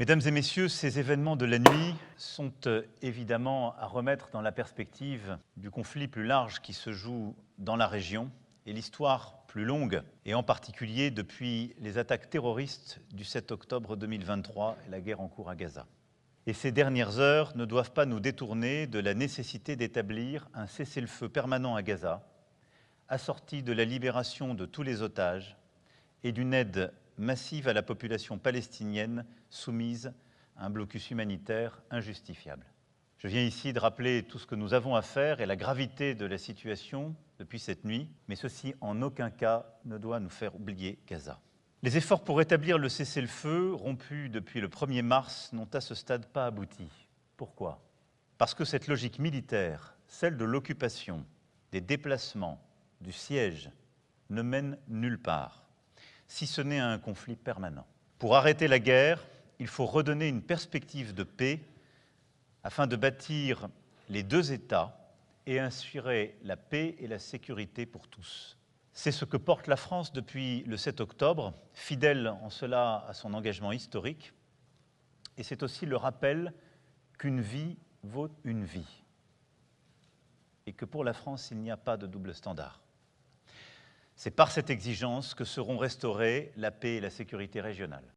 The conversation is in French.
Mesdames et messieurs, ces événements de la nuit sont évidemment à remettre dans la perspective du conflit plus large qui se joue dans la région et l'histoire plus longue, et en particulier depuis les attaques terroristes du 7 octobre 2023 et la guerre en cours à Gaza. Et ces dernières heures ne doivent pas nous détourner de la nécessité d'établir un cessez-le-feu permanent à Gaza, assorti de la libération de tous les otages et d'une aide massive à la population palestinienne soumise à un blocus humanitaire injustifiable. Je viens ici de rappeler tout ce que nous avons à faire et la gravité de la situation depuis cette nuit, mais ceci en aucun cas ne doit nous faire oublier Gaza. Les efforts pour rétablir le cessez-le-feu, rompu depuis le 1er mars, n'ont à ce stade pas abouti. Pourquoi? Parce que cette logique militaire, celle de l'occupation, des déplacements, du siège, ne mène nulle part, si ce n'est à un conflit permanent. Pour arrêter la guerre, il faut redonner une perspective de paix afin de bâtir les deux États et assurer la paix et la sécurité pour tous. C'est ce que porte la France depuis le 7 octobre, fidèle en cela à son engagement historique, et c'est aussi le rappel qu'une vie vaut une vie, et que pour la France, il n'y a pas de double standard. C'est par cette exigence que seront restaurées la paix et la sécurité régionale.